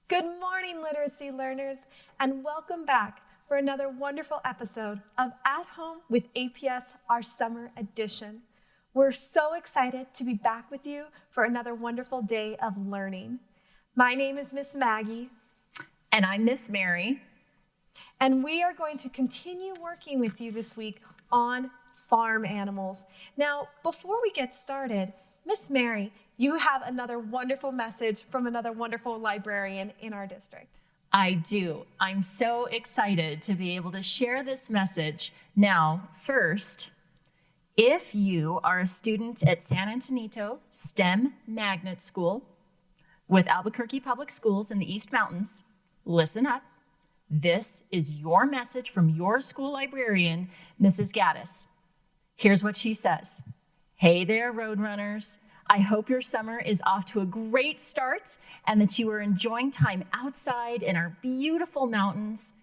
Good morning, literacy learners, and welcome back for another wonderful episode of At Home with APS, our summer edition. We're so excited to be back with you for another wonderful day of learning. My name is Miss Maggie. And I'm Miss Mary. And we are going to continue working with you this week on farm animals. Now, before we get started, Miss Mary, you have another wonderful message from another wonderful librarian in our district. I do. I'm so excited to be able to share this message. Now, first, if you are a student at San Antonio STEM Magnet School with Albuquerque Public Schools in the East Mountains, listen up. This is your message from your school librarian, Mrs. Gaddis. Here's what she says. Hey there, Roadrunners. I hope your summer is off to a great start and that you are enjoying time outside in our beautiful mountains.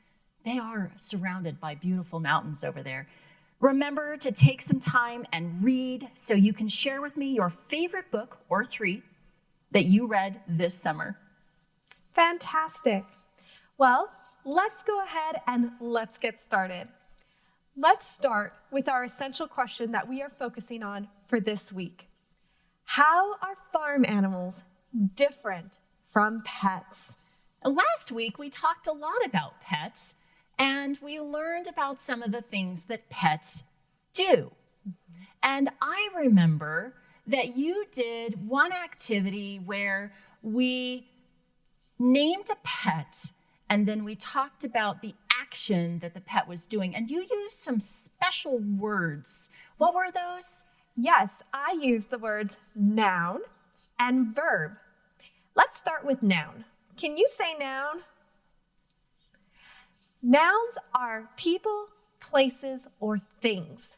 They are surrounded by beautiful mountains over there. Remember to take some time and read so you can share with me your favorite book or three that you read this summer. Fantastic. Well, let's go ahead and let's get started. Let's start with our essential question that we are focusing on for this week. How are farm animals different from pets? Last week, we talked a lot about pets, and we learned about some of the things that pets do. And I remember that you did one activity where we named a pet, and then we talked about the action that the pet was doing, and you used some special words. What were those? Yes, I use the words noun and verb. Let's start with noun. Can you say noun? Nouns are people, places, or things.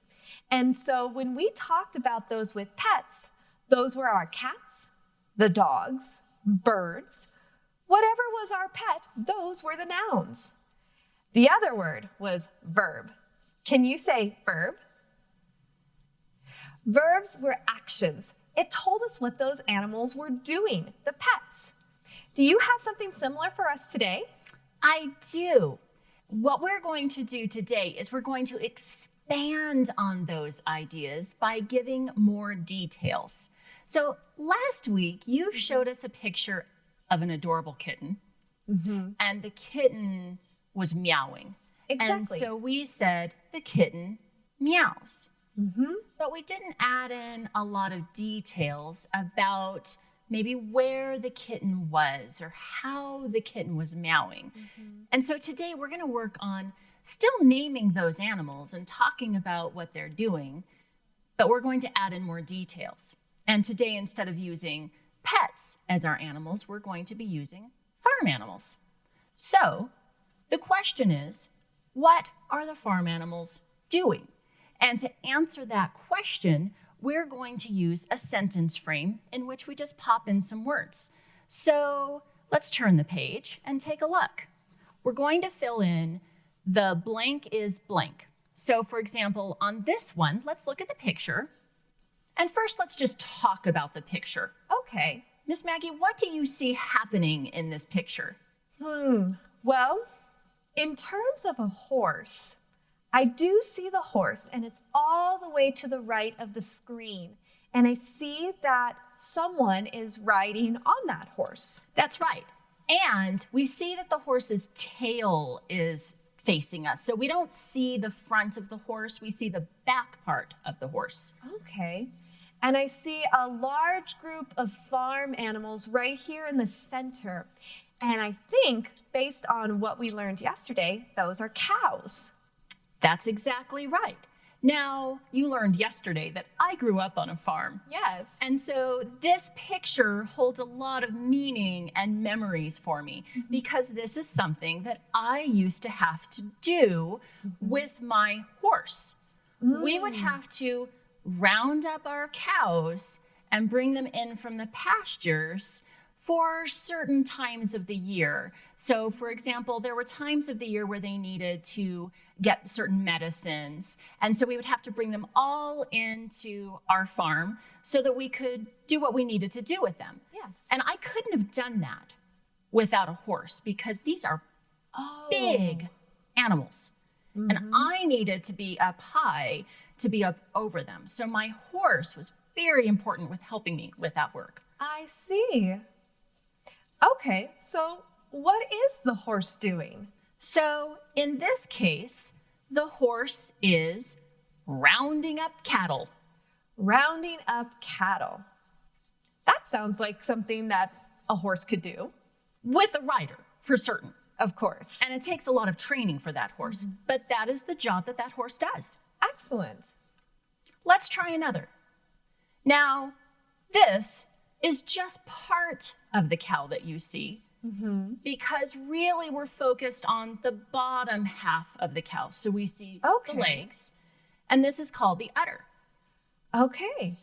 And so when we talked about those with pets, those were our cats, the dogs, birds. Whatever was our pet, those were the nouns. The other word was verb. Can you say verb? Verbs were actions. It told us what those animals were doing, the pets. Do you have something similar for us today? I do. What we're going to do today is we're going to expand on those ideas by giving more details. So last week, you showed us a picture of an adorable kitten, and the kitten was meowing. Exactly. And so we said the kitten meows. But we didn't add in a lot of details about maybe where the kitten was or how the kitten was meowing. And so today we're going to work on still naming those animals and talking about what they're doing, but we're going to add in more details. And today, instead of using pets as our animals, we're going to be using farm animals. So the question is, what are the farm animals doing? And to answer that question, we're going to use a sentence frame in which we just pop in some words. So let's turn the page and take a look. We're going to fill in the blank is blank. So for example, on this one, let's look at the picture. And first, let's just talk about the picture. Okay. Miss Maggie, what do you see happening in this picture? Well, in terms of a horse, I do see the horse, and it's all the way to the right of the screen. And I see that someone is riding on that horse. That's right. And we see that the horse's tail is facing us. So we don't see the front of the horse, we see the back part of the horse. Okay. And I see a large group of farm animals right here in the center. And I think, based on what we learned yesterday, those are cows. That's exactly right. Now, you learned yesterday that I grew up on a farm. Yes. And so this picture holds a lot of meaning and memories for me because this is something that I used to have to do with my horse. We would have to round up our cows and bring them in from the pastures for certain times of the year. So for example, there were times of the year where they needed to get certain medicines. And so we would have to bring them all into our farm so that we could do what we needed to do with them. Yes. And I couldn't have done that without a horse because these are Oh. big animals. And I needed to be up high to be up over them. So my horse was very important with helping me with that work. I see. Okay, so what is the horse doing? So in this case, the horse is rounding up cattle. Rounding up cattle. That sounds like something that a horse could do. With a rider, for certain. Of course. And it takes a lot of training for that horse. But that is the job that that horse does. Excellent. Let's try another. Now, this is just part of the cow that you see because really we're focused on the bottom half of the cow. So we see the legs, and this is called the udder. Okay,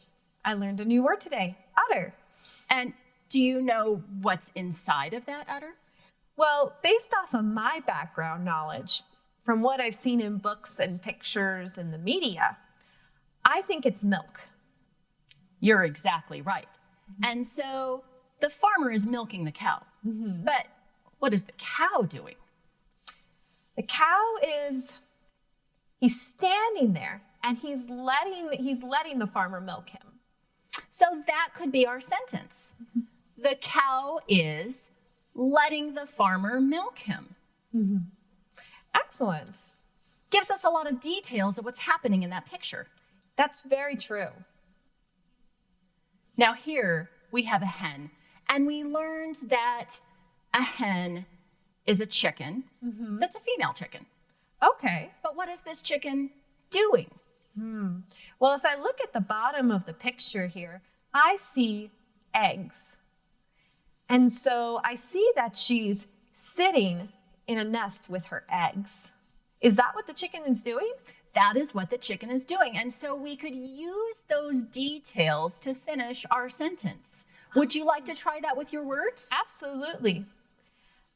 I learned a new word today, udder. And do you know what's inside of that udder? Well, based off of my background knowledge, from what I've seen in books and pictures and the media, I think it's milk. You're exactly right. And so the farmer is milking the cow. But what is the cow doing? The cow he's standing there and he's letting the farmer milk him. So that could be our sentence. The cow is letting the farmer milk him. Excellent. Gives us a lot of details of what's happening in that picture. That's very true. Now here we have a hen, and we learned that a hen is a chicken that's a female chicken. Okay. But what is this chicken doing? Well, if I look at the bottom of the picture here, I see eggs. And so I see that she's sitting in a nest with her eggs. Is that what the chicken is doing? That is what the chicken is doing. And so we could use those details to finish our sentence. Would you like to try that with your words? Absolutely.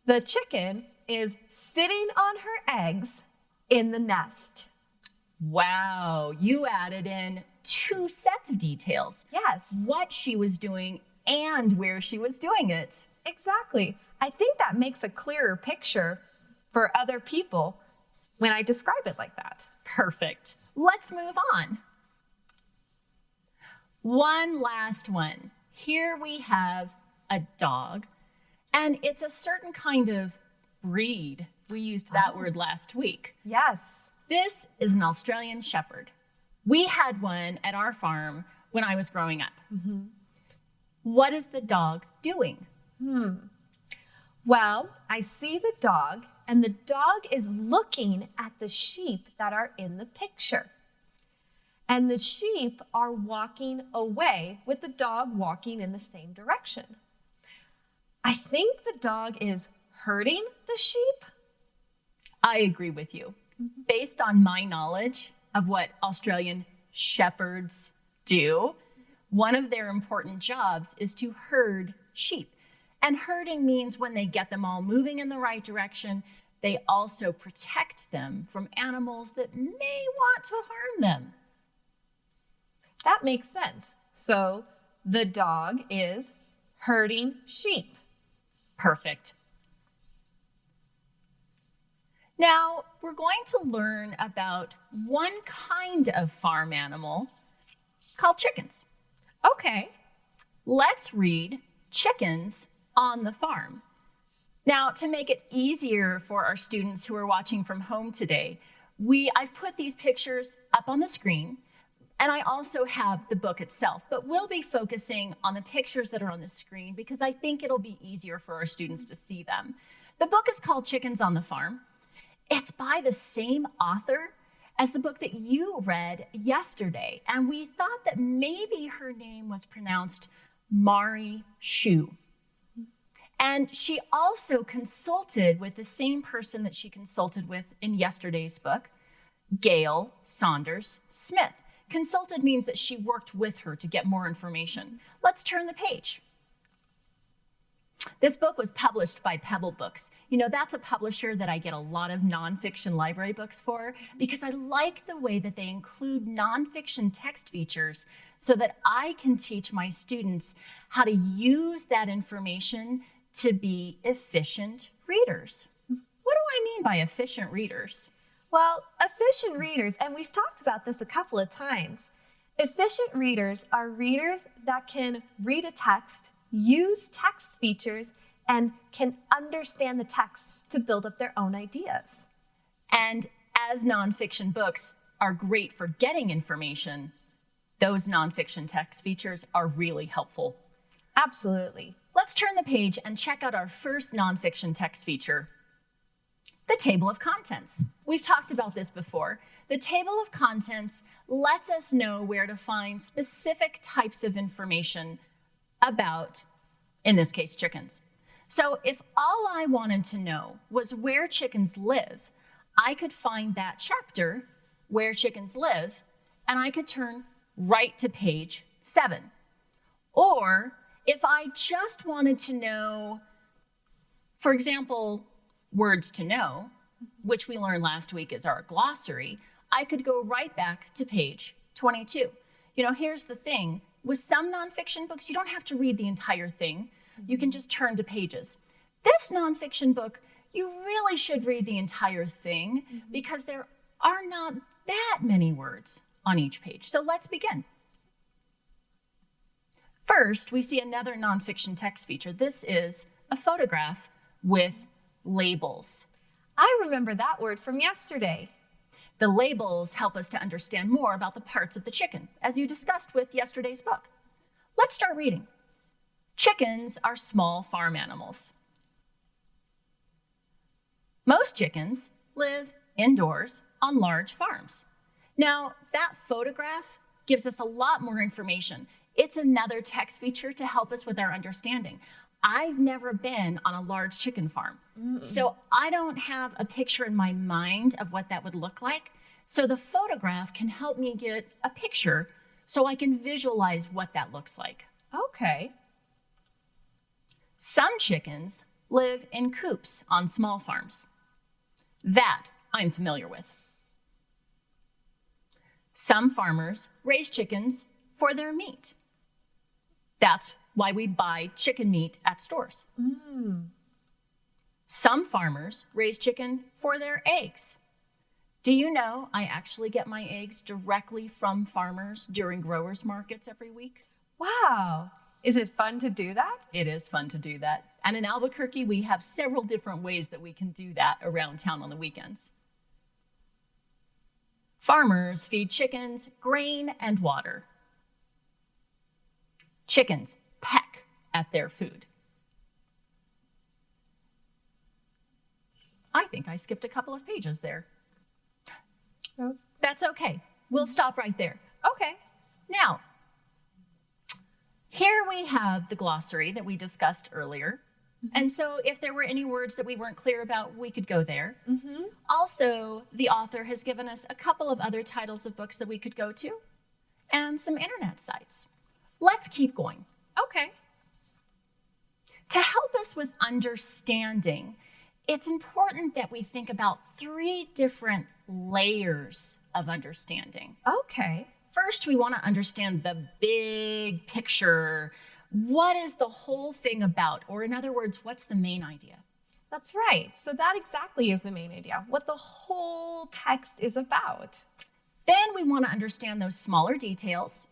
The chicken is sitting on her eggs in the nest. Wow, you added in 2 sets of details. Yes. What she was doing and where she was doing it. Exactly. I think that makes a clearer picture for other people when I describe it like that. Perfect. Let's move on. One last one. Here we have a dog, and it's a certain kind of breed. We used that word last week. Yes. This is an Australian Shepherd. We had one at our farm when I was growing up. What is the dog doing? Well, I see the dog, and the dog is looking at the sheep that are in the picture. And the sheep are walking away with the dog walking in the same direction. I think the dog is herding the sheep. I agree with you. Based on my knowledge of what Australian shepherds do, one of their important jobs is to herd sheep. And herding means when they get them all moving in the right direction, they also protect them from animals that may want to harm them. That makes sense. So the dog is herding sheep. Perfect. Now, we're going to learn about one kind of farm animal called chickens. Okay. Let's read Chickens on the Farm. Now, to make it easier for our students who are watching from home today, I've put these pictures up on the screen, and I also have the book itself, but we'll be focusing on the pictures that are on the screen because I think it'll be easier for our students to see them. The book is called Chickens on the Farm. It's by the same author as the book that you read yesterday, and we thought that maybe her name was pronounced Mari Shu. And she also consulted with the same person that she consulted with in yesterday's book, Gail Saunders Smith. Consulted means that she worked with her to get more information. Let's turn the page. This book was published by Pebble Books. You know, that's a publisher that I get a lot of nonfiction library books for because I like the way that they include nonfiction text features so that I can teach my students how to use that information to be efficient readers. What do I mean by efficient readers? Well, efficient readers, and we've talked about this a couple of times. Efficient readers are readers that can read a text, use text features, and can understand the text to build up their own ideas. And as nonfiction books are great for getting information, those nonfiction text features are really helpful. Absolutely. Let's turn the page and check out our first nonfiction text feature, the table of contents. We've talked about this before. The table of contents lets us know where to find specific types of information about, in this case, chickens. So if all I wanted to know was where chickens live, I could find that chapter, Where Chickens Live, and I could turn right to page 7. Or if I just wanted to know, for example, words to know, which we learned last week is our glossary, I could go right back to page 22. Here's the thing. With some nonfiction books, you don't have to read the entire thing. You can just turn to pages. This nonfiction book, you really should read the entire thing because there are not that many words on each page. So let's begin. First, we see another nonfiction text feature. This is a photograph with labels. I remember that word from yesterday. The labels help us to understand more about the parts of the chicken, as you discussed with yesterday's book. Let's start reading. Chickens are small farm animals. Most chickens live indoors on large farms. Now, that photograph gives us a lot more information. It's another text feature to help us with our understanding. I've never been on a large chicken farm, so I don't have a picture in my mind of what that would look like. So the photograph can help me get a picture so I can visualize what that looks like. Okay. Some chickens live in coops on small farms. That I'm familiar with. Some farmers raise chickens for their meat. That's why we buy chicken meat at stores. Some farmers raise chicken for their eggs. Do you know I actually get my eggs directly from farmers during growers markets every week? Wow. Is it fun to do that? It is fun to do that. And in Albuquerque, we have several different ways that we can do that around town on the weekends. Farmers feed chickens grain and water. Chickens peck at their food. I think I skipped a couple of pages there. That's okay. We'll stop right there. Okay. Now, here we have the glossary that we discussed earlier. And so if there were any words that we weren't clear about, we could go there. Also, the author has given us a couple of other titles of books that we could go to and some internet sites. Let's keep going. Okay. To help us with understanding, it's important that we think about 3 different layers of understanding. Okay. First, we want to understand the big picture. What is the whole thing about? Or in other words, what's the main idea? That's right. So that exactly is the main idea, what the whole text is about. Then we want to understand those smaller details.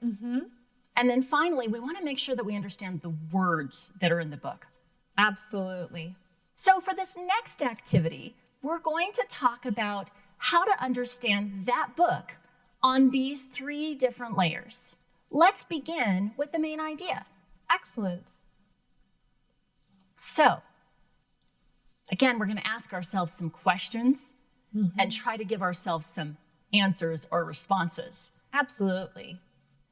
And then finally, we want to make sure that we understand the words that are in the book. Absolutely. So for this next activity, we're going to talk about how to understand that book on these 3 different layers. Let's begin with the main idea. Excellent. So, again, we're going to ask ourselves some questions and try to give ourselves some answers or responses. Absolutely.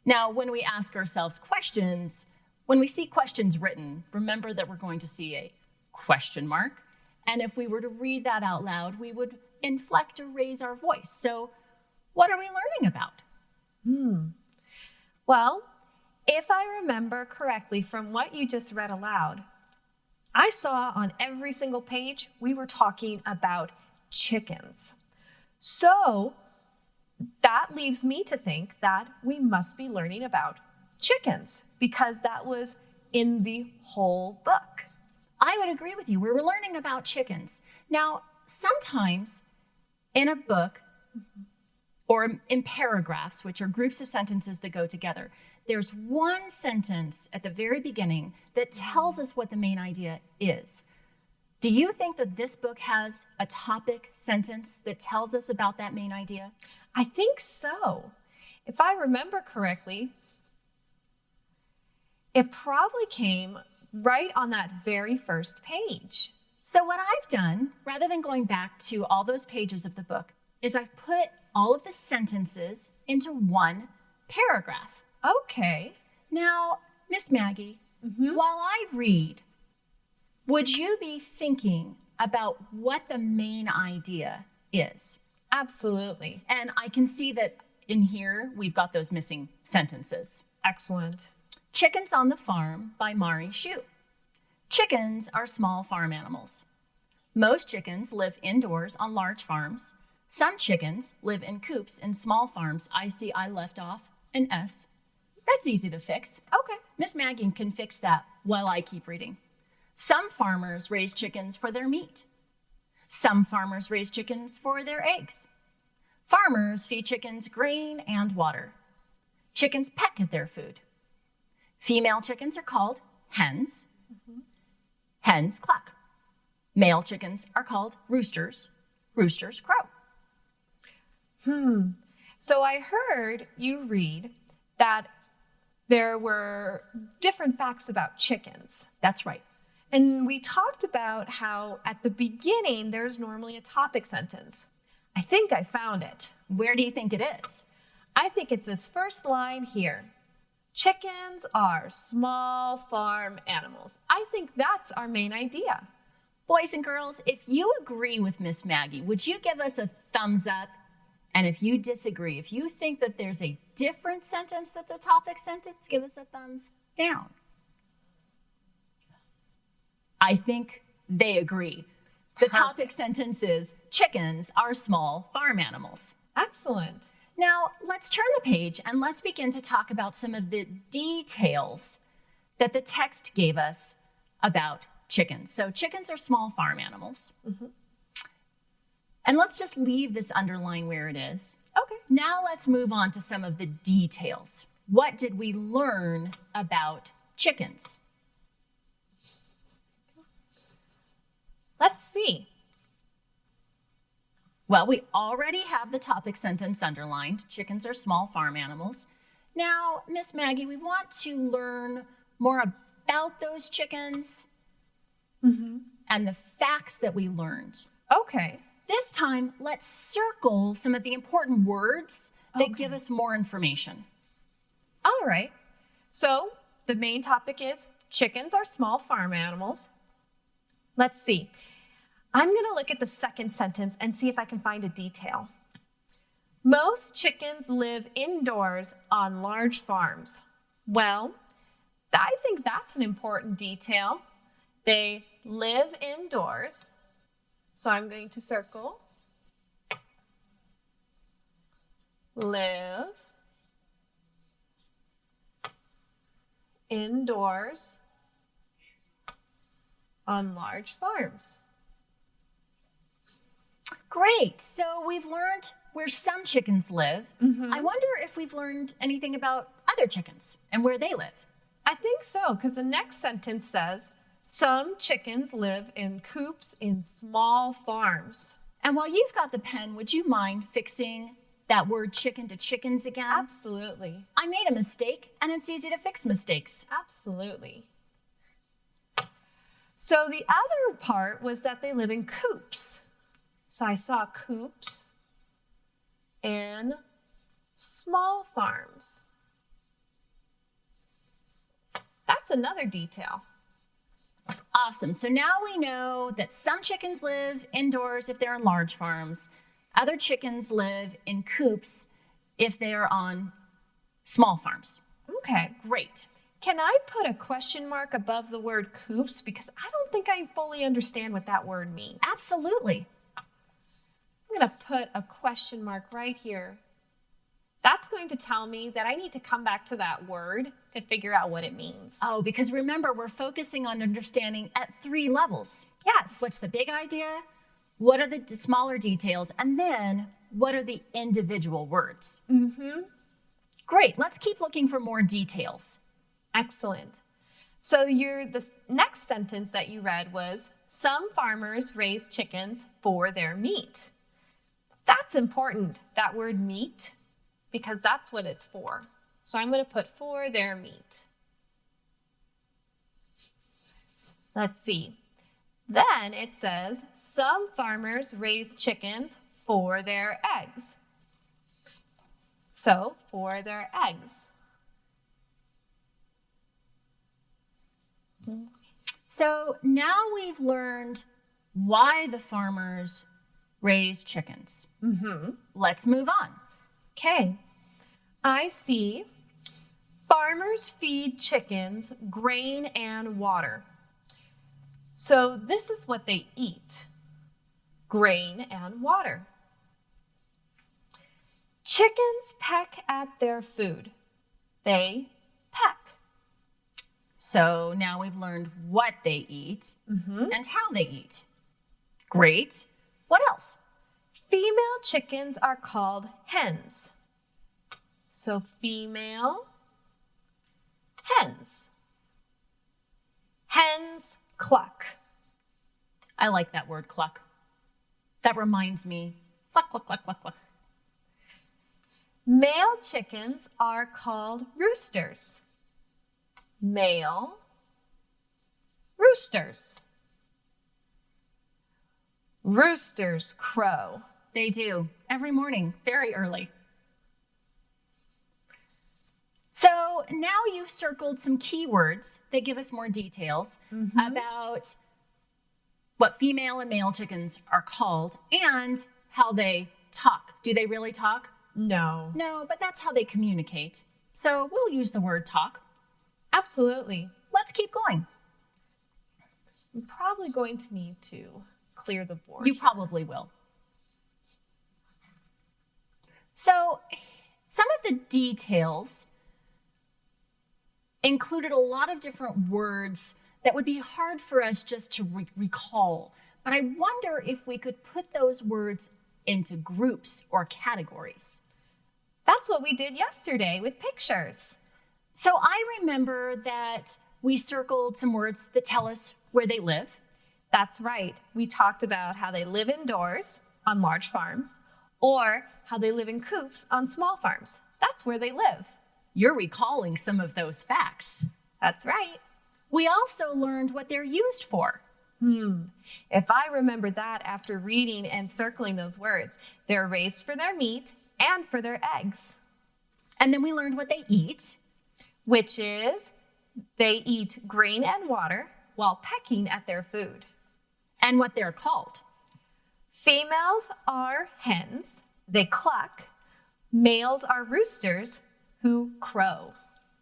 Now, when we ask ourselves questions, when we see questions written, remember that we're going to see a question mark. And if we were to read that out loud, we would inflect or raise our voice. So, what are we learning about? Well, if I remember correctly from what you just read aloud, I saw on every single page we were talking about chickens. So that leaves me to think that we must be learning about chickens because that was in the whole book. I would agree with you. We were learning about chickens. Now, sometimes in a book or in paragraphs, which are groups of sentences that go together, there's one sentence at the very beginning that tells us what the main idea is. Do you think that this book has a topic sentence that tells us about that main idea? I think so. If I remember correctly, it probably came right on that very first page. So what I've done, rather than going back to all those pages of the book, is I've put all of the sentences into one paragraph. Okay. Now, Miss Maggie, while I read, would you be thinking about what the main idea is? Absolutely. And I can see that in here, we've got those missing sentences. Excellent. Chickens on the Farm by Mari Shu. Chickens are small farm animals. Most chickens live indoors on large farms. Some chickens live in coops in small farms. I see I left off an S. That's easy to fix. Okay. Miss Maggie can fix that while I keep reading. Some farmers raise chickens for their meat. Some farmers raise chickens for their eggs. Farmers feed chickens grain and water. Chickens peck at their food. Female chickens are called hens. Hens cluck. Male chickens are called roosters. Roosters crow. So I heard you read that there were different facts about chickens. That's right. And we talked about how at the beginning, there's normally a topic sentence. I think I found it. Where do you think it is? I think it's this first line here. Chickens are small farm animals. I think that's our main idea. Boys and girls, if you agree with Miss Maggie, would you give us a thumbs up? And if you disagree, if you think that there's a different sentence that's a topic sentence, give us a thumbs down. I think they agree. The topic sentence is chickens are small farm animals. Excellent. Now, let's turn the page and let's begin to talk about some of the details that the text gave us about chickens. So chickens are small farm animals. And let's just leave this underline where it is. Okay. Now let's move on to some of the details. What did we learn about chickens? Let's see. Well, we already have the topic sentence underlined. Chickens are small farm animals. Now, Miss Maggie, we want to learn more about those chickens and the facts that we learned. Okay. This time, let's circle some of the important words that give us more information. All right. So the main topic is chickens are small farm animals. Let's see. I'm going to look at the second sentence and see if I can find a detail. Most chickens live indoors on large farms. Well, I think that's an important detail. They live indoors. So I'm going to circle. Live indoors on large farms. Great. So we've learned where some chickens live. I wonder if we've learned anything about other chickens and where they live. I think so, because the next sentence says, some chickens live in coops in small farms. And while you've got the pen, would you mind fixing that word chicken to chickens again? Absolutely. I made a mistake, and it's easy to fix mistakes. Absolutely. So the other part was that they live in coops. So I saw coops and small farms. That's another detail. Awesome. So now we know that some chickens live indoors if they're in large farms. Other chickens live in coops if they're on small farms. Okay. Great. Can I put a question mark above the word coops? Because I don't think I fully understand what that word means. Absolutely. I'm going to put a question mark right here That's going to tell me that I need to come back to that word to figure out what it means. Oh, because remember, we're focusing on understanding at 3 levels. Yes. What's the big idea? What are the smaller details? And then what are the individual words? Great. Let's keep looking for more details. Excellent. So the next sentence that you read was, some farmers raise chickens for their meat. That's important, that word meat, because that's what it's for. So I'm going to put for their meat. Let's see. Then it says, some farmers raise chickens for their eggs. So, for their eggs. So now we've learned why the farmers raise chickens. Let's move on. Okay. I see farmers feed chickens grain and water. So this is what they eat, grain and water. Chickens peck at their food. They peck. So now we've learned what they eat and how they eat. Great. What else? Female chickens are called hens. So female hens. Hens cluck. I like that word, cluck. That reminds me, cluck, cluck, cluck, cluck, cluck. Male chickens are called roosters. Male roosters. Roosters crow. They do, every morning, very early. So now you've circled some keywords that give us more details about what female and male chickens are called and how they talk. Do they really talk? No. No, but that's how they communicate. So we'll use the word talk. Absolutely. Let's keep going. I'm probably going to need to clear the board. You probably will. So some of the details included a lot of different words that would be hard for us just to recall. But I wonder if we could put those words into groups or categories. That's what we did yesterday with pictures. So I remember that we circled some words that tell us where they live. That's right. We talked about how they live indoors on large farms or how they live in coops on small farms. That's where they live. You're recalling some of those facts. That's right. We also learned what they're used for. If I remember that after reading and circling those words, they're raised for their meat and for their eggs. And then we learned what they eat, which is they eat grain and water while pecking at their food. And what they're called. Females are hens, they cluck. Males are roosters who crow.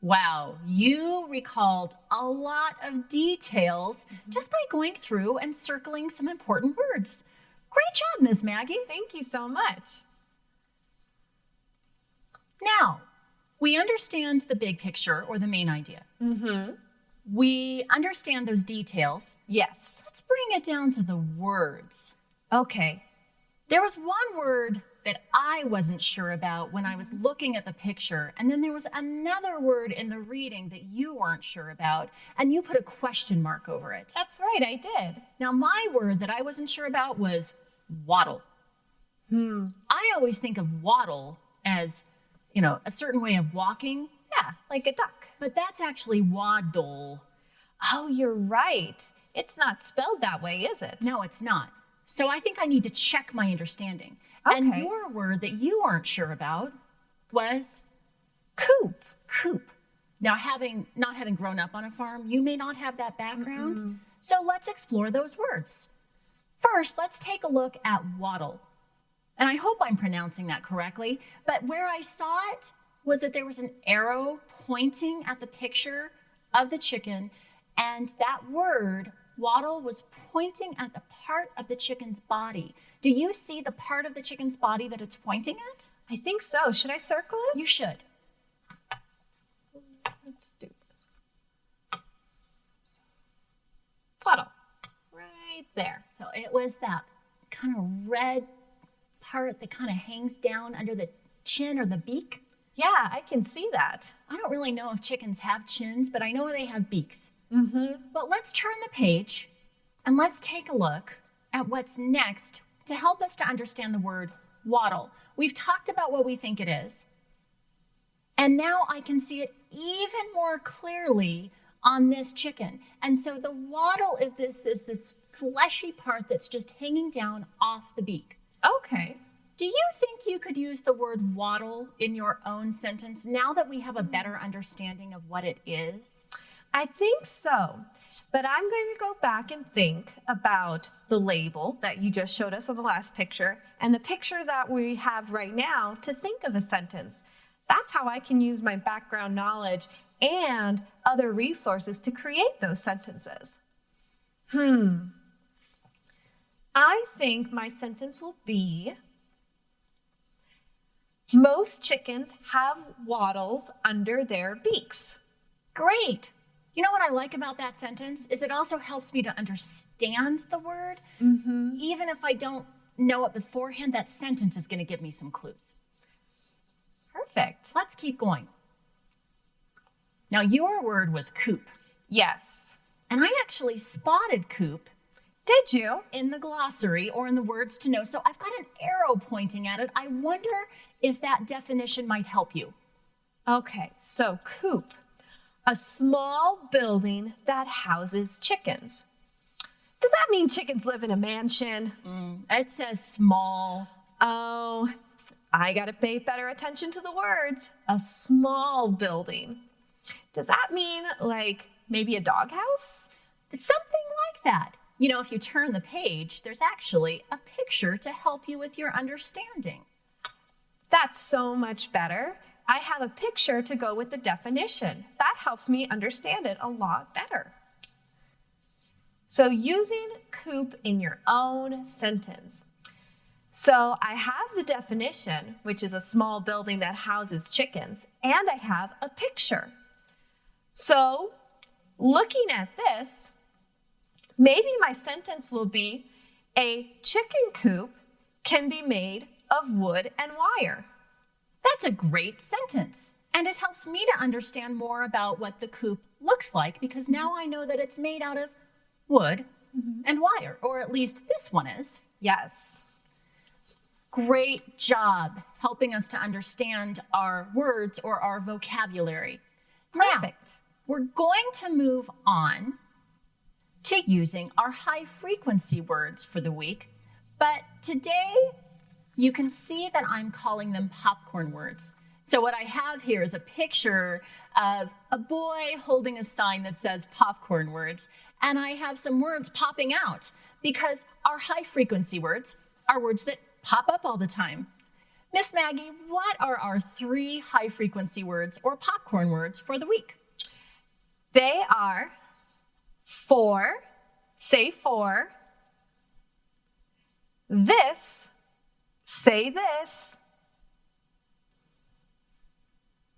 Wow, you recalled a lot of details just by going through and circling some important words. Great job, Ms. Maggie. Thank you so much. Now, we understand the big picture or the main idea. We understand those details. Yes. Let's bring it down to the words. Okay. There was one word that I wasn't sure about when I was looking at the picture, and then there was another word in the reading that you weren't sure about, and you put a question mark over it. That's right, I did. Now, my word that I wasn't sure about was wattle. I always think of wattle as, a certain way of walking. Yeah, like a duck. But that's actually waddle. Oh, you're right. It's not spelled that way, is it? No, it's not. So I think I need to check my understanding. Okay. And your word that you weren't sure about was coop. Coop. Now, not having grown up on a farm, you may not have that background. So let's explore those words. First, let's take a look at wattle. And I hope I'm pronouncing that correctly, but where I saw it was that there was an arrow pointing at the picture of the chicken, and that word, wattle, was pointing at the part of the chicken's body. Do you see the part of the chicken's body that it's pointing at? I think so. Should I circle it? You should. Let's do this. Wattle. Right there. So it was that kind of red part that kind of hangs down under the chin or the beak. Yeah, I can see that. I don't really know if chickens have chins, but I know they have beaks. Mm-hmm. But let's turn the page and let's take a look at what's next to help us to understand the word wattle. We've talked about what we think it is. And now I can see it even more clearly on this chicken. And so the wattle is this fleshy part that's just hanging down off the beak. Okay. Do you think you could use the word wattle in your own sentence now that we have a better understanding of what it is? I think so. But I'm going to go back and think about the label that you just showed us on the last picture and the picture that we have right now to think of a sentence. That's how I can use my background knowledge and other resources to create those sentences. I think my sentence will be, most chickens have wattles under their beaks. Great. You know what I like about that sentence is it also helps me to understand the word. Even if I don't know it beforehand, that sentence is going to give me some clues. Perfect. Let's keep going. Now, your word was coop, Yes. and I actually spotted coop Did you? in the glossary or in the words to know. So I've got an arrow pointing at it. I wonder if that definition might help you. Okay, so coop, a small building that houses chickens. Does that mean chickens live in a mansion? It says small. Oh, I gotta pay better attention to the words. A small building. Does that mean like maybe a doghouse? Something like that. You know, if you turn the page, there's actually a picture to help you with your understanding. That's so much better. I have a picture to go with the definition. That helps me understand it a lot better. So using coop in your own sentence. So I have the definition, which is a small building that houses chickens, and I have a picture. So looking at this, maybe my sentence will be, a chicken coop can be made of wood and wire. That's a great sentence. And it helps me to understand more about what the coop looks like because now I know that it's made out of wood and wire, or at least this one is. Yes. Great job helping us to understand our words or our vocabulary. Perfect. Now, we're going to move on to using our high frequency words for the week. But today, you can see that I'm calling them popcorn words. So what I have here is a picture of a boy holding a sign that says popcorn words. And I have some words popping out because our high frequency words are words that pop up all the time. Miss Maggie, what are our 3 high frequency words or popcorn words for the week? They are for, say for, this, say this,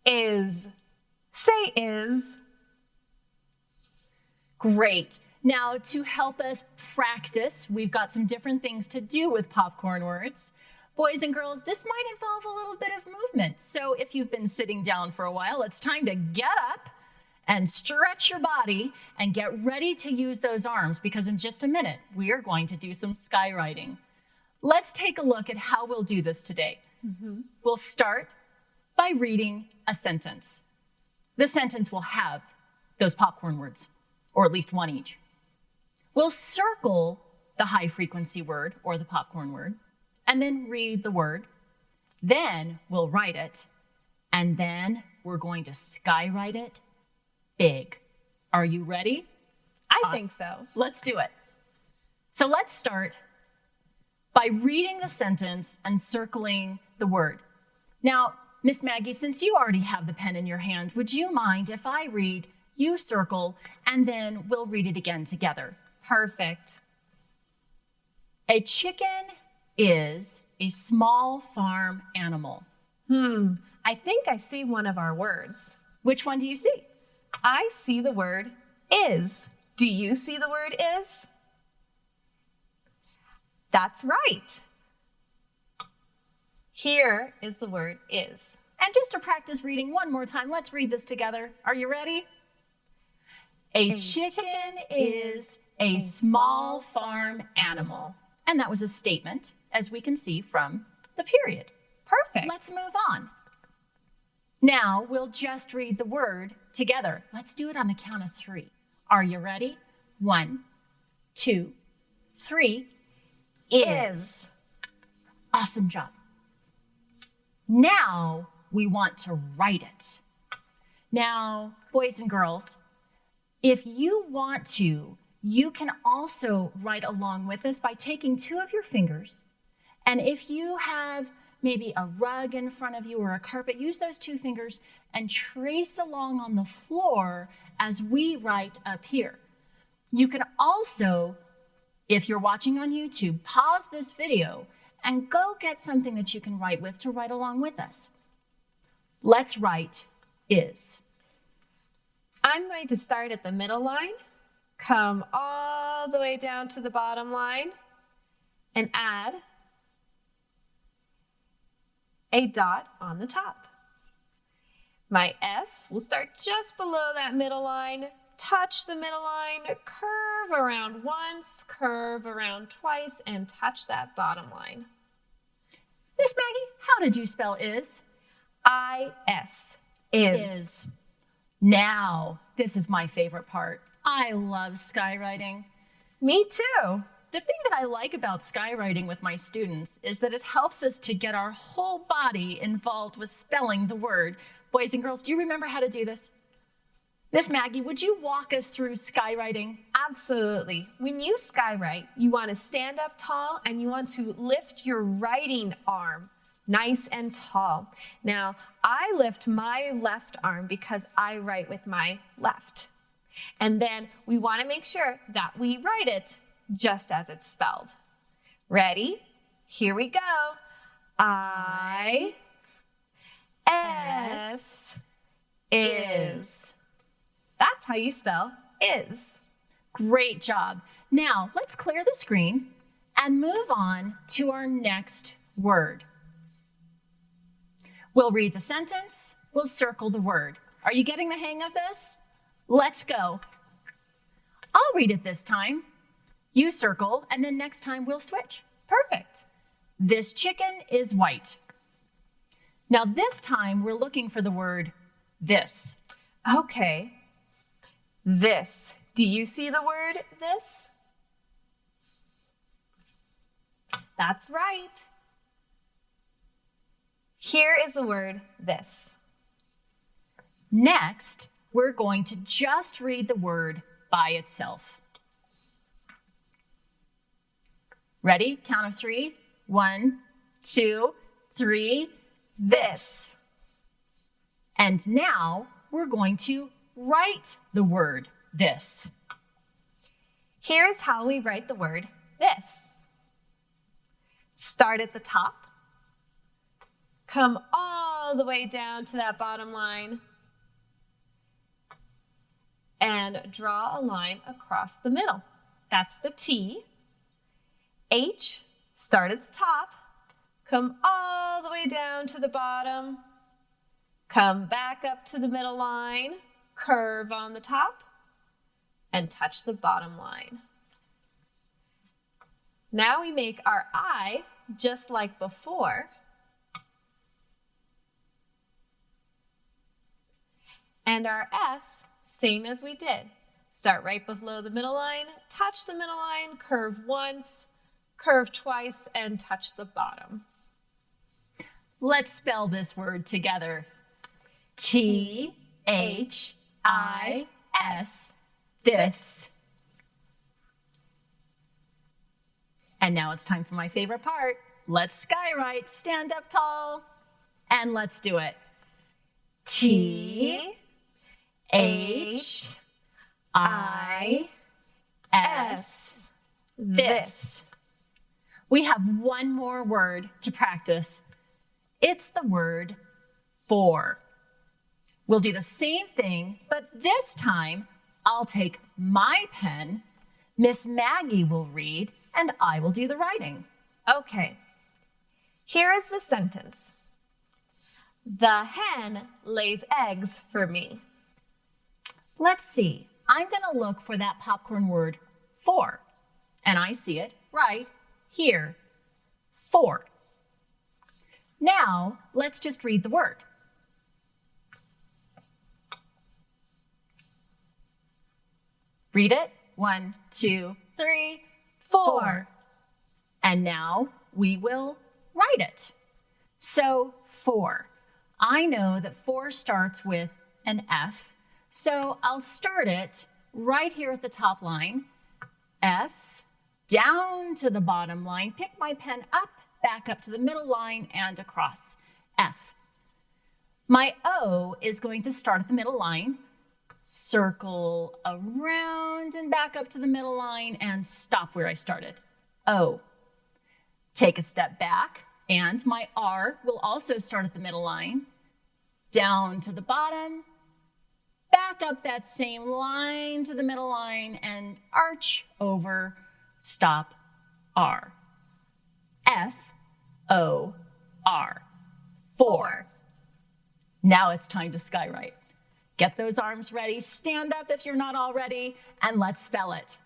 is, say is. Great. Now, to help us practice, we've got some different things to do with popcorn words. Boys and girls, this might involve a little bit of movement. So if you've been sitting down for a while, it's time to get up and stretch your body and get ready to use those arms because in just a minute, we are going to do some skywriting. Let's take a look at how we'll do this today. We'll start by reading a sentence. The sentence will have those popcorn words, or at least one each. We'll circle the high frequency word or the popcorn word, and then read the word. Then we'll write it, and then we're going to skywrite it big. Are you ready? I think so. Let's do it. So let's start by reading the sentence and circling the word. Now, Miss Maggie, since you already have the pen in your hand, would you mind if I read, you circle, and then we'll read it again together? Perfect. A chicken is a small farm animal. I think I see one of our words. Which one do you see? I see the word is. Do you see the word is? That's right. Here is the word is. And just to practice reading one more time, let's read this together. Are you ready? A chicken is a small farm animal. And that was a statement, as we can see from the period. Perfect. Let's move on. Now we'll just read the word together. Let's do it on the count of 3. Are you ready? 1, 2, 3. Is. Awesome job. Now we want to write it. Now, boys and girls, if you want to, you can also write along with us by taking 2 of your fingers. And if you have maybe a rug in front of you or a carpet, use those 2 fingers and trace along on the floor as we write up here. You can also, if you're watching on YouTube, pause this video and go get something that you can write with to write along with us. Let's write is. I'm going to start at the middle line, come all the way down to the bottom line, and add a dot on the top. My S will start just below that middle line, touch the middle line, curve around once, curve around twice, and touch that bottom line. Miss Maggie, how did you spell is? I-S, is. Now, this is my favorite part. I love skywriting. Me too. The thing that I like about skywriting with my students is that it helps us to get our whole body involved with spelling the word. Boys and girls, do you remember how to do this? Miss Maggie, would you walk us through skywriting? Absolutely. When you skywrite, you want to stand up tall and you want to lift your writing arm nice and tall. Now, I lift my left arm because I write with my left. And then we want to make sure that we write it just as it's spelled. Ready? Here we go. I-S is. That's how you spell is. Great job. Now, let's clear the screen and move on to our next word. We'll read the sentence, we'll circle the word. Are you getting the hang of this? Let's go. I'll read it this time. You circle, and then next time we'll switch. Perfect. This chicken is white. Now this time we're looking for the word this. Okay. This. Do you see the word this? That's right. Here is the word this. Next, we're going to just read the word by itself. Ready? Count of 3. 1, 2, 3. This. And now we're going to write the word this. Here's how we write the word this. Start at the top. Come all the way down to that bottom line. And draw a line across the middle. That's the T. H, start at the top. Come all the way down to the bottom. Come back up to the middle line. Curve on the top. And touch the bottom line. Now we make our I just like before. And our S, same as we did. Start right below the middle line, touch the middle line, curve once, curve twice, and touch the bottom. Let's spell this word together. T-H-I-S, this. And now it's time for my favorite part. Let's skywrite, stand up tall, and let's do it. T-H-I-S, this. We have one more word to practice. It's the word for. We'll do the same thing, but this time I'll take my pen, Miss Maggie will read, and I will do the writing. Okay. Here is the sentence. The hen lays eggs for me. Let's see. I'm going to look for that popcorn word for, and I see it right here. For. Now, let's just read the word. Read it. 1, 2, 3, 4. And now we will write it. So, for. I know that for starts with an F, so I'll start it right here at the top line. F, down to the bottom line, pick my pen up, back up to the middle line, and across. F. My O is going to start at the middle line, circle around and back up to the middle line, and stop where I started. O. Take a step back, and my R will also start at the middle line, down to the bottom, back up that same line to the middle line, and arch over, stop, R. F-O-R. For. Now it's time to skywrite. Get those arms ready, stand up if you're not already, and let's spell it.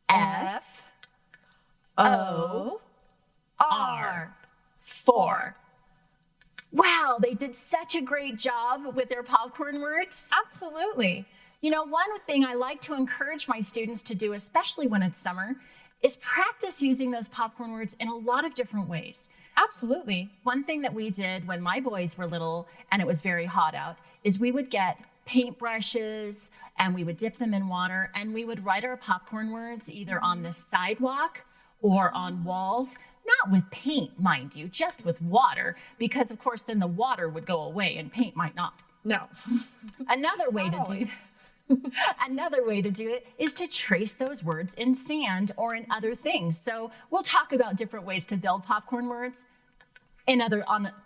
F-O-R. For. Wow, they did such a great job with their popcorn words. Absolutely. You know, one thing I like to encourage my students to do, especially when it's summer, is practice using those popcorn words in a lot of different ways. Absolutely. One thing that we did when my boys were little and it was very hot out is we would get paintbrushes and we would dip them in water and we would write our popcorn words either on the sidewalk or on walls, not with paint, mind you, just with water, because of course then the water would go away and paint might not. No. Another way to do it is to trace those words in sand or in other things. So we'll talk about different ways to build popcorn words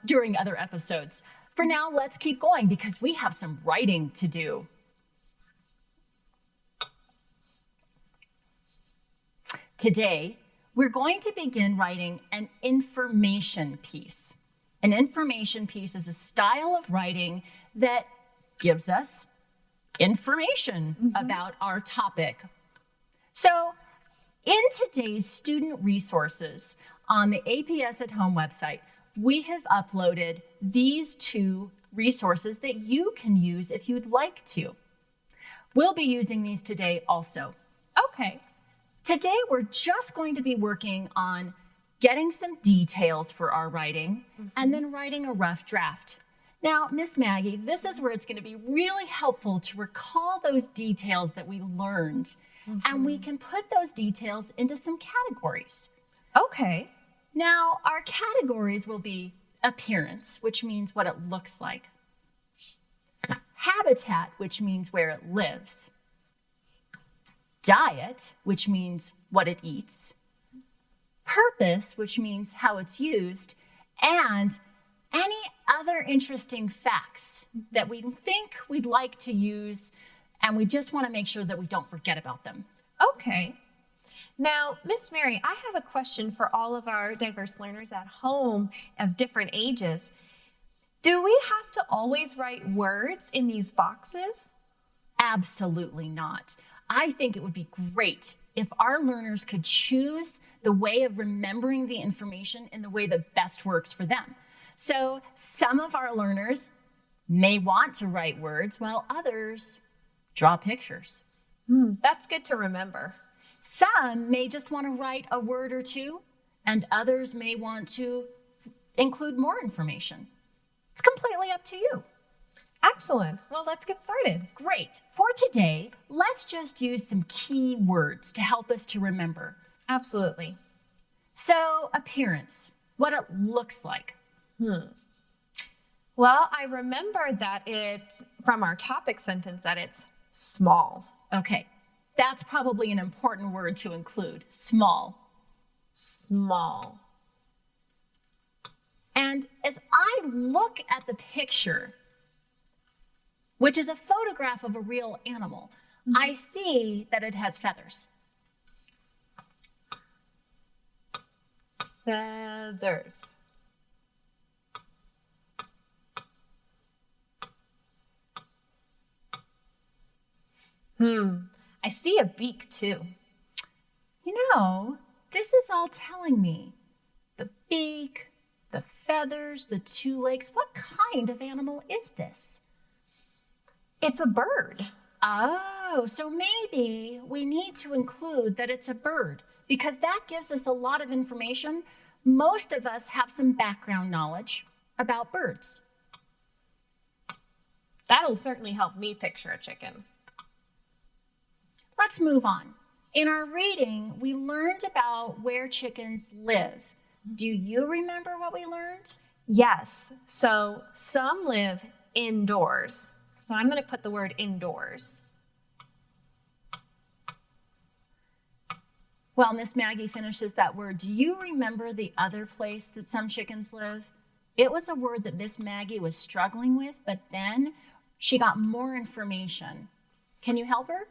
during other episodes. For now, let's keep going because we have some writing to do. Today, we're going to begin writing an information piece. An information piece is a style of writing that gives us information about our topic. So in today's student resources on the APS at Home website, we have uploaded these two resources that you can use if you'd like to. We'll be using these today also. Okay. Today, we're just going to be working on getting some details for our writing and then writing a rough draft. Now, Miss Maggie, this is where it's going to be really helpful to recall those details that we learned, and we can put those details into some categories. Okay. Now, our categories will be appearance, which means what it looks like. Habitat, which means where it lives. Diet, which means what it eats. Purpose, which means how it's used. And any other interesting facts that we think we'd like to use, and we just want to make sure that we don't forget about them. Okay. Now, Miss Mary, I have a question for all of our diverse learners at home of different ages. Do we have to always write words in these boxes? Absolutely not. I think it would be great if our learners could choose the way of remembering the information in the way that best works for them. So some of our learners may want to write words while others draw pictures. That's good to remember. Some may just want to write a word or two, and others may want to include more information. It's completely up to you. Excellent. Well, let's get started. Great. For today, let's just use some key words to help us to remember. Absolutely. So, appearance, what it looks like. Well, I remember that it's from our topic sentence that it's small. Okay, that's probably an important word to include, small. Small. And as I look at the picture, which is a photograph of a real animal, I see that it has feathers. Feathers. I see a beak too. You know, this is all telling me the beak, the feathers, the two legs. What kind of animal is this? It's a bird. Oh, so maybe we need to include that it's a bird because that gives us a lot of information. Most of us have some background knowledge about birds. That'll certainly help me picture a chicken. Let's move on. In our reading, we learned about where chickens live. Do you remember what we learned? Yes, so some live indoors. So I'm going to put the word indoors. Well, Miss Maggie finishes that word. Do you remember the other place that some chickens live? It was a word that Miss Maggie was struggling with, but then she got more information. Can you help her?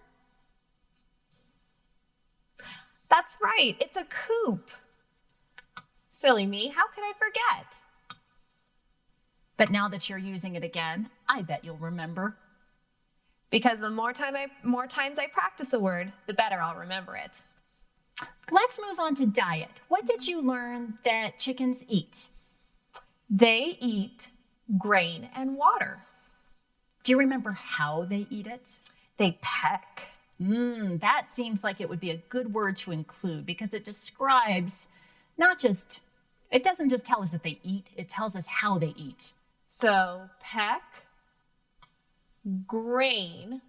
That's right, it's a coop. Silly me, how could I forget? But now that you're using it again, I bet you'll remember. Because the more times I practice a word, the better I'll remember it. Let's move on to diet. What did you learn that chickens eat? They eat grain and water. Do you remember how they eat it? They peck. That seems like it would be a good word to include because it describes it doesn't just tell us that they eat, it tells us how they eat. So peck, grain,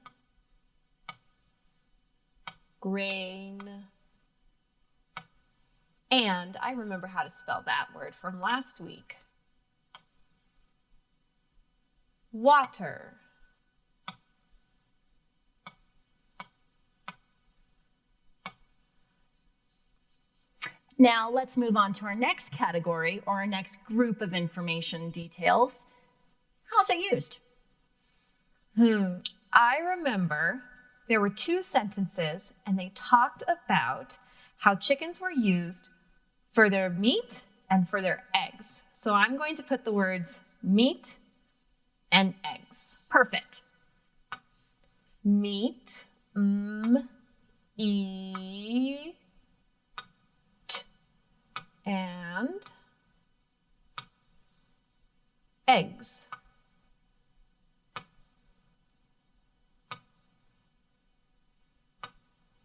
and I remember how to spell that word from last week. Water. Now let's move on to our next category or our next group of information details. How's it used? I remember there were 2 sentences and they talked about how chickens were used for their meat and for their eggs. So I'm going to put the words meat and eggs. Perfect. Meat, eat, and eggs.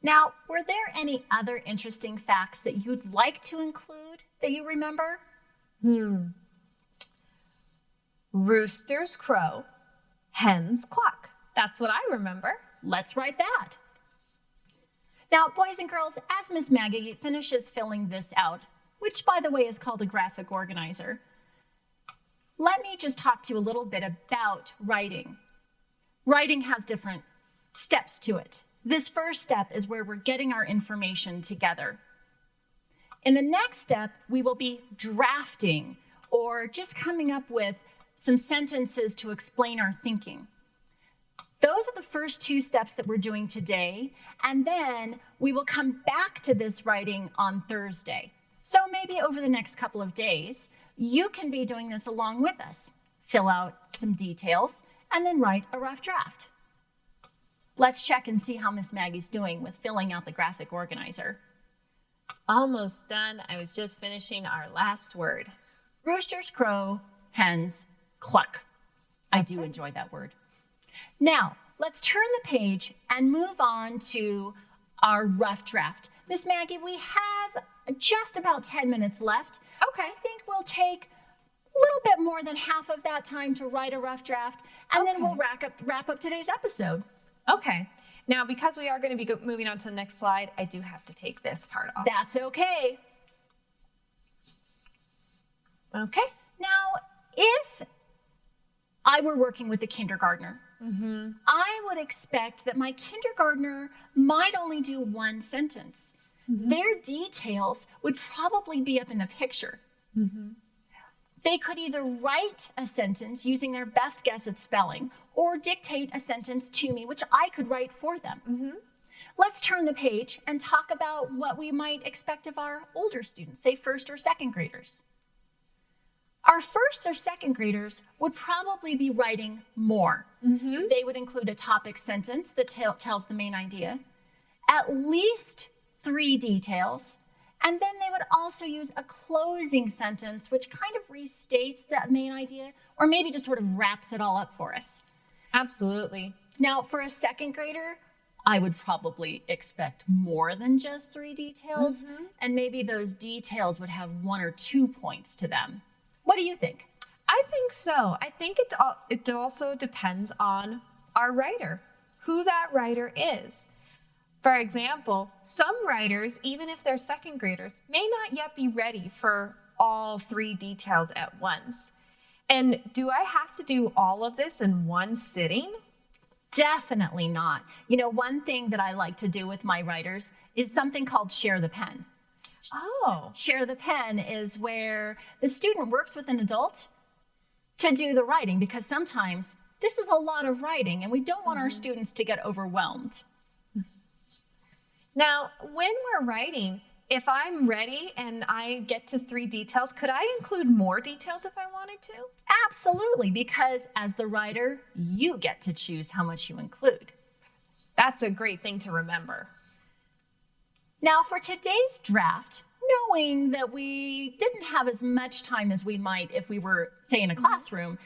Now, were there any other interesting facts that you'd like to include that you remember? Roosters crow, hens cluck. That's what I remember. Let's write that. Now, boys and girls, as Miss Maggie finishes filling this out, which by the way is called a graphic organizer, let me just talk to you a little bit about writing. Writing has different steps to it. This first step is where we're getting our information together. In the next step, we will be drafting or just coming up with some sentences to explain our thinking. Those are the first 2 steps that we're doing today, and then we will come back to this writing on Thursday. So maybe over the next couple of days, you can be doing this along with us. Fill out some details and then write a rough draft. Let's check and see how Miss Maggie's doing with filling out the graphic organizer. Almost done. I was just finishing our last word. Roosters crow, hens cluck. I do enjoy that word. Now, let's turn the page and move on to our rough draft. Miss Maggie, we have just about 10 minutes left. Okay. I think we'll take a little bit more than half of that time to write a rough draft, and then we'll wrap up today's episode. Okay. Now, because we are going to be moving on to the next slide, I do have to take this part off. That's okay. Okay. Now, if I were working with a kindergartner, I would expect that my kindergartner might only do 1 sentence. Their details would probably be up in the picture. They could either write a sentence using their best guess at spelling or dictate a sentence to me, which I could write for them. Let's turn the page and talk about what we might expect of our older students, say first or second graders. Our first or second graders would probably be writing more. They would include a topic sentence that tells the main idea, at least 3 details, and then they would also use a closing sentence, which kind of restates that main idea, or maybe just sort of wraps it all up for us. Absolutely. Now, for a second grader, I would probably expect more than just 3 details, and maybe those details would have 1 or 2 points to them. What do you think? I think so. I think it also depends on our writer, who that writer is. For example, some writers, even if they're second graders, may not yet be ready for all 3 details at once. And do I have to do all of this in one sitting? Definitely not. You know, one thing that I like to do with my writers is something called share the pen. Oh. Share the pen is where the student works with an adult to do the writing, because sometimes this is a lot of writing and we don't want our students to get overwhelmed. Now, when we're writing, if I'm ready and I get to 3 details, could I include more details if I wanted to? Absolutely, because as the writer, you get to choose how much you include. That's a great thing to remember. Now, for today's draft, knowing that we didn't have as much time as we might if we were, say, in a classroom,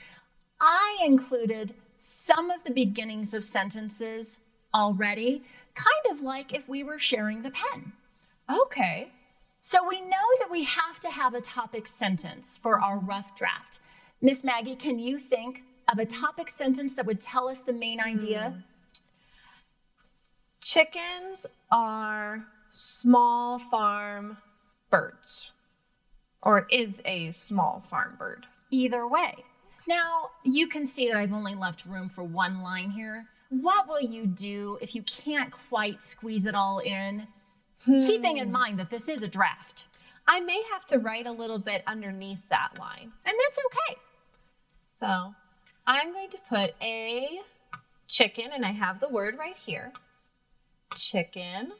I included some of the beginnings of sentences already, kind of like if we were sharing the pen. Okay. So we know that we have to have a topic sentence for our rough draft. Miss Maggie, can you think of a topic sentence that would tell us the main idea? Chickens are small farm birds, or it is a small farm bird. Either way. Now, you can see that I've only left room for 1 line here. What will you do if you can't quite squeeze it all in? Keeping in mind that this is a draft. I may have to write a little bit underneath that line. And that's okay. So I'm going to put a chicken, and I have the word right here. Chicken.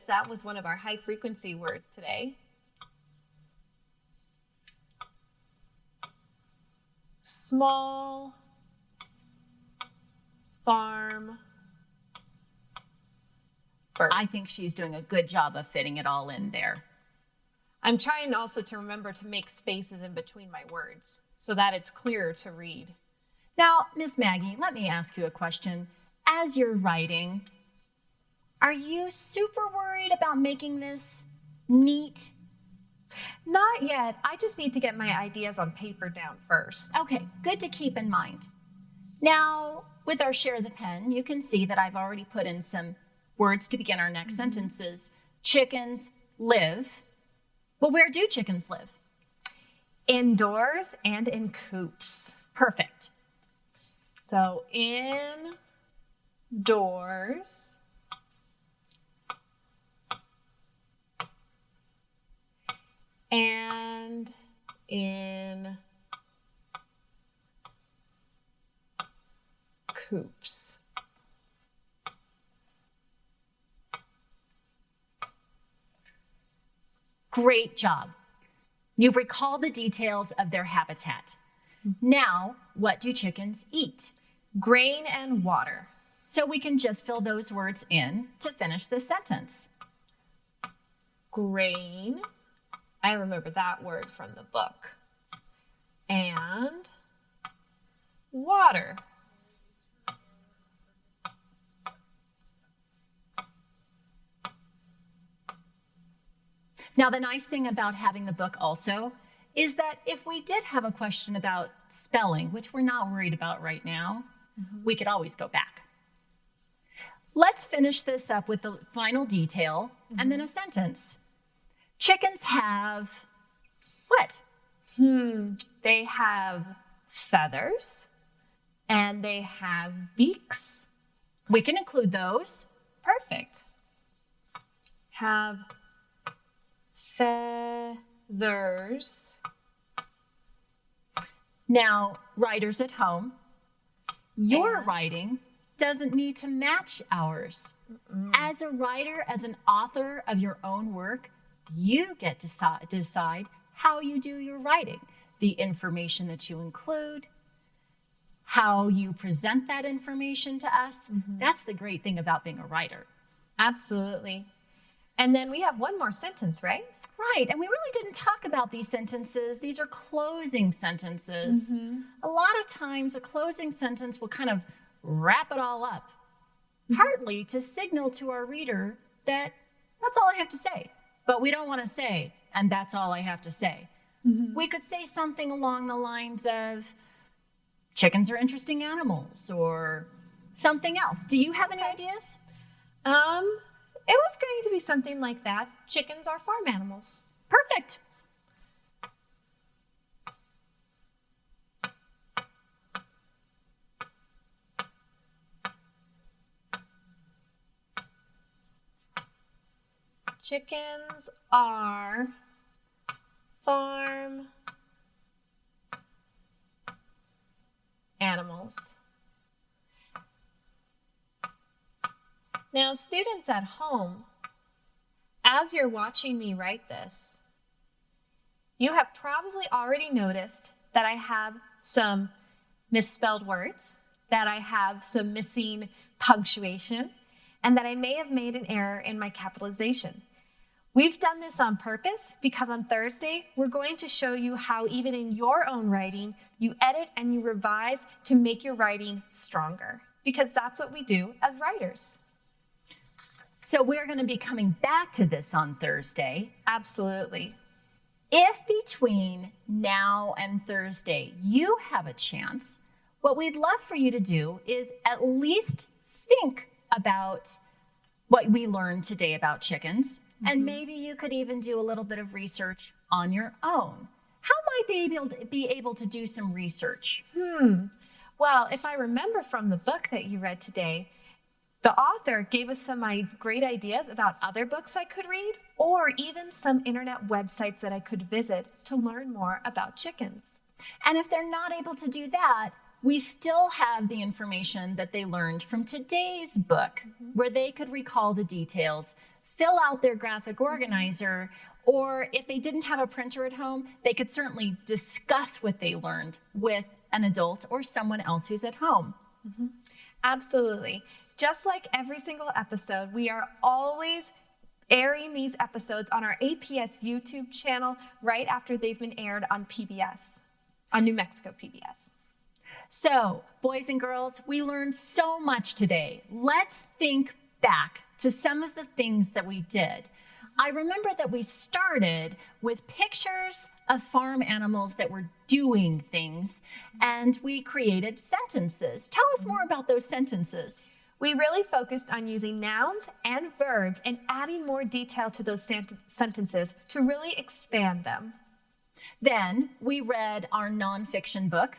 That was one of our high frequency words today. Small farm bird. I think she's doing a good job of fitting it all in there. I'm trying also to remember to make spaces in between my words so that it's clearer to read. Now, Miss Maggie, let me ask you a question. As you're writing, are you super worried about making this neat? Not yet. I just need to get my ideas on paper down first. Okay, good to keep in mind. Now, with our share the pen, you can see that I've already put in some words to begin our next sentences. Chickens live. Well, where do chickens live? Indoors and in coops. Perfect. So indoors and in coops. Great job. You've recalled the details of their habitat. Now, what do chickens eat? Grain and water. So we can just fill those words in to finish this sentence. Grain. I remember that word from the book. And water. Now, the nice thing about having the book also is that if we did have a question about spelling, which we're not worried about right now, we could always go back. Let's finish this up with the final detail and then a sentence. Chickens have what? They have feathers and they have beaks. We can include those. Perfect. Have feathers. Now, writers at home, your And? writing doesn't need to match ours. As a writer, as an author of your own work, you get to decide how you do your writing, the information that you include, how you present that information to us. That's the great thing about being a writer. Absolutely. And then we have one more sentence, right? Right, and we really didn't talk about these sentences. These are closing sentences. A lot of times a closing sentence will kind of wrap it all up, partly to signal to our reader that that's all I have to say. But we don't want to say, and that's all I have to say. We could say something along the lines of, chickens are interesting animals, or something else. Do you have any ideas? It was going to be something like that. Chickens are farm animals. Perfect. Chickens are farm animals. Now, students at home, as you're watching me write this, you have probably already noticed that I have some misspelled words, that I have some missing punctuation, and that I may have made an error in my capitalization. We've done this on purpose because on Thursday, we're going to show you how even in your own writing, you edit and you revise to make your writing stronger, because that's what we do as writers. So we're going to be coming back to this on Thursday. Absolutely. If between now and Thursday you have a chance, what we'd love for you to do is at least think about what we learned today about chickens, and maybe you could even do a little bit of research on your own. How might they be able to do some research? Well, if I remember from the book that you read today, the author gave us some great ideas about other books I could read, or even some internet websites that I could visit to learn more about chickens. And if they're not able to do that, we still have the information that they learned from today's book, where they could recall the details, fill out their graphic organizer, or if they didn't have a printer at home, they could certainly discuss what they learned with an adult or someone else who's at home. Absolutely. Just like every single episode, we are always airing these episodes on our APS YouTube channel right after they've been aired on PBS, on New Mexico PBS. So, boys and girls, we learned so much today. Let's think back to some of the things that we did. I remember that we started with pictures of farm animals that were doing things, and we created sentences. Tell us more about those sentences. We really focused on using nouns and verbs and adding more detail to those sentences to really expand them. Then we read our nonfiction book,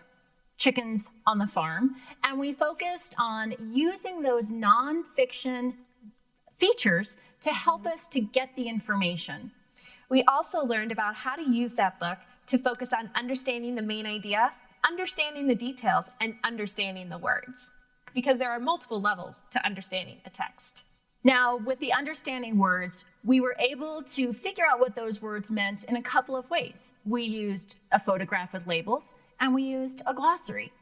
Chickens on the Farm, and we focused on using those nonfiction features to help us to get the information. We also learned about how to use that book to focus on understanding the main idea, understanding the details, and understanding the words, because there are multiple levels to understanding a text. Now, with the understanding words, we were able to figure out what those words meant in a couple of ways. We used a photograph with labels, and we used a glossary.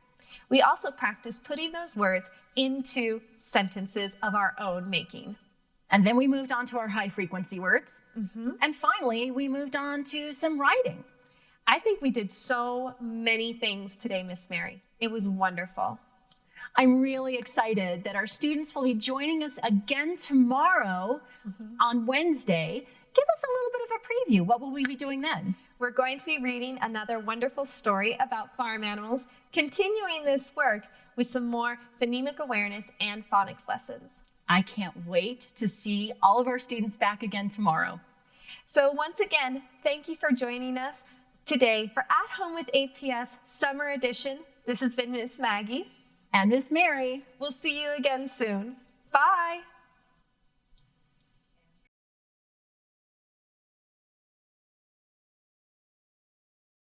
We also practiced putting those words into sentences of our own making. And then we moved on to our high frequency words. And finally, we moved on to some writing. I think we did so many things today, Miss Mary. It was wonderful. I'm really excited that our students will be joining us again tomorrow on Wednesday. Give us a little bit of a preview. What will we be doing then? We're going to be reading another wonderful story about farm animals, continuing this work with some more phonemic awareness and phonics lessons. I can't wait to see all of our students back again tomorrow. So once again, thank you for joining us today for At Home with APS Summer Edition. This has been Miss Maggie. And Miss Mary. We'll see you again soon. Bye.